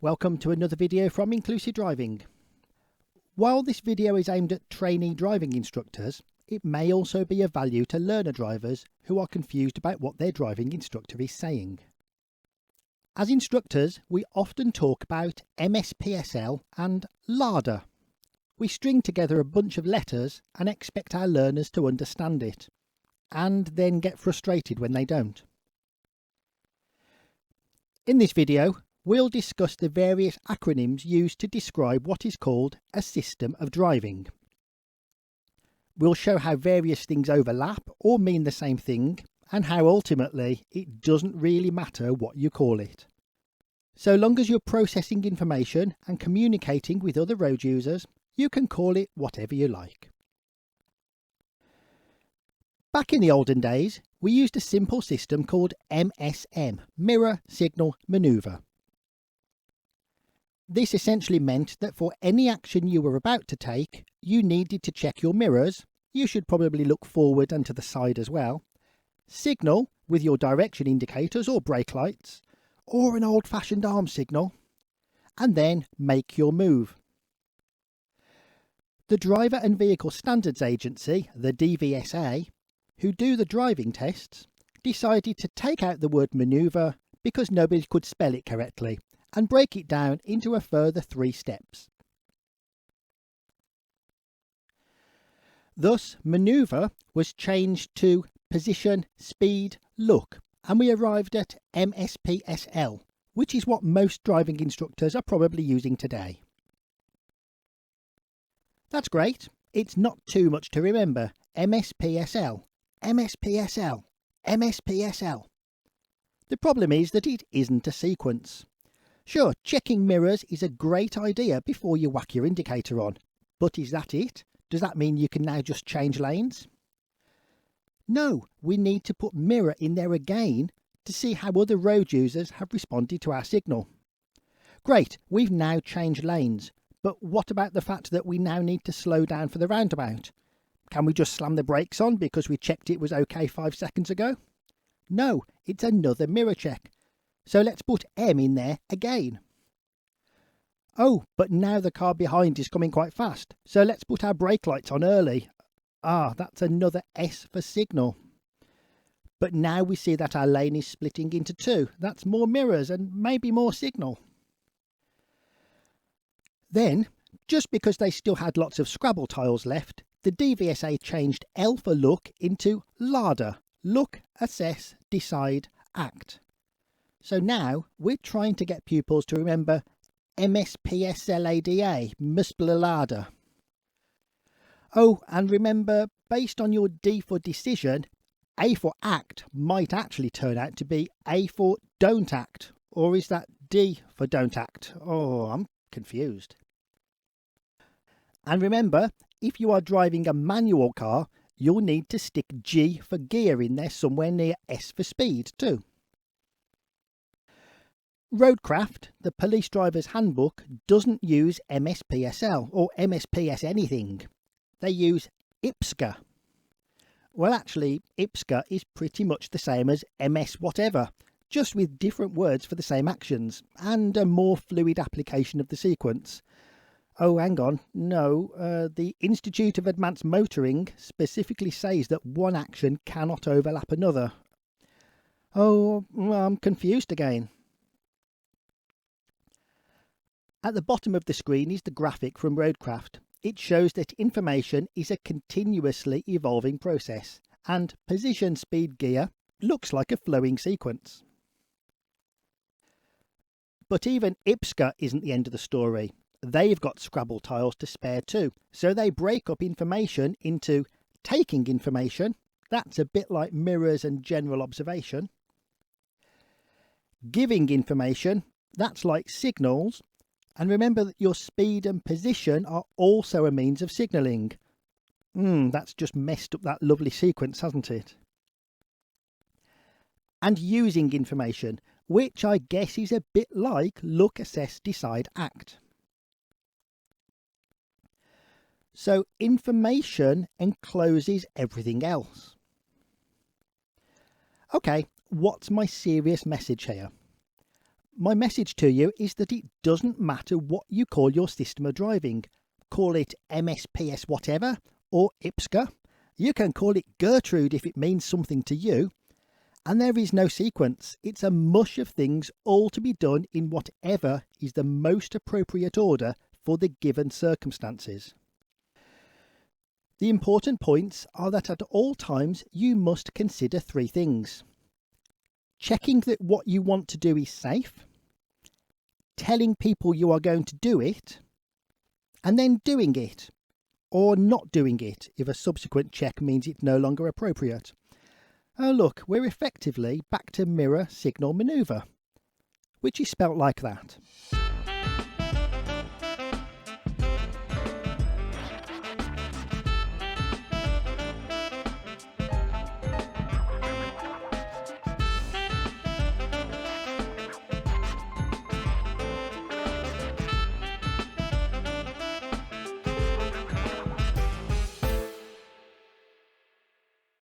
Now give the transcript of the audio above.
Welcome to another video from Inclusive Driving. While this video is aimed at trainee driving instructors, it may also be of value to learner drivers who are confused about what their driving instructor is saying. As instructors, we often talk about MSPSL and LADA. We string together a bunch of letters and expect our learners to understand it, and then get frustrated when they don't. In this video, we'll discuss the various acronyms used to describe what is called a system of driving. We'll show how various things overlap or mean the same thing, and how ultimately it doesn't really matter what you call it. So long as you're processing information and communicating with other road users, you can call it whatever you like. Back in the olden days, we used a simple system called MSM, Mirror-Signal-Manoeuvre. This essentially meant that for any action you were about to take, you needed to check your mirrors. You should probably look forward and to the side as well. Signal with your direction indicators or brake lights, or an old-fashioned arm signal, and then make your move. The Driver and Vehicle Standards Agency, the DVSA, who do the driving tests, decided to take out the word manoeuvre because nobody could spell it correctly, and break it down into a further 3 steps. Thus, manoeuvre was changed to position, speed, look, and we arrived at MSPSL, which is what most driving instructors are probably using today. That's great. It's not too much to remember. MSPSL, MSPSL, MSPSL. The problem is that it isn't a sequence. Sure, checking mirrors is a great idea before you whack your indicator on, but is that it? Does that mean you can now just change lanes? No, we need to put mirror in there again to see how other road users have responded to our signal. Great, we've now changed lanes, but what about the fact that we now need to slow down for the roundabout? Can we just slam the brakes on because we checked it was okay 5 seconds ago? No, it's another mirror check. So let's put M in there again. Oh, but now the car behind is coming quite fast, so let's put our brake lights on early. Ah, that's another S for signal. But now we see that our lane is splitting into 2. That's more mirrors and maybe more signal. Then, just because they still had lots of Scrabble tiles left, the DVSA changed L for look into LADA, look, assess, decide, act. So now we're trying to get pupils to remember MSPSLADA, MSPSL. Oh, and remember, based on your D for decision, A for act might actually turn out to be A for don't act. Or is that D for don't act? Oh, I'm confused. And remember, if you are driving a manual car, you'll need to stick G for gear in there somewhere near S for speed too. Roadcraft, the police driver's handbook, doesn't use MSPSL or MSPS anything. They use IPSCA. Well, actually, IPSCA is pretty much the same as MS whatever, just with different words for the same actions, and a more fluid application of the sequence. Oh, hang on, no, the Institute of Advanced Motoring specifically says that one action cannot overlap another. Oh, I'm confused again. At the bottom of the screen is the graphic from Roadcraft. It shows that information is a continuously evolving process, and position, speed, gear looks like a flowing sequence. But even IPSCA isn't the end of the story. They've got Scrabble tiles to spare too, so they break up information into taking information, that's a bit like mirrors and general observation, giving information, that's like signals, and remember that your speed and position are also a means of signalling. That's just messed up that lovely sequence, hasn't it? And using information, which I guess is a bit like look, assess, decide, act. So information encloses everything else. Okay, what's my serious message here? My message to you is that it doesn't matter what you call your system of driving. Call it MSPS whatever or IPSCA. You can call it Gertrude if it means something to you. And there is no sequence. It's a mush of things all to be done in whatever is the most appropriate order for the given circumstances. The important points are that at all times you must consider three things: checking that what you want to do is safe, telling people you are going to do it, and then doing it, or not doing it if a subsequent check means it's no longer appropriate. Oh look, we're effectively back to Mirror-Signal-Manoeuvre, which is spelt like that.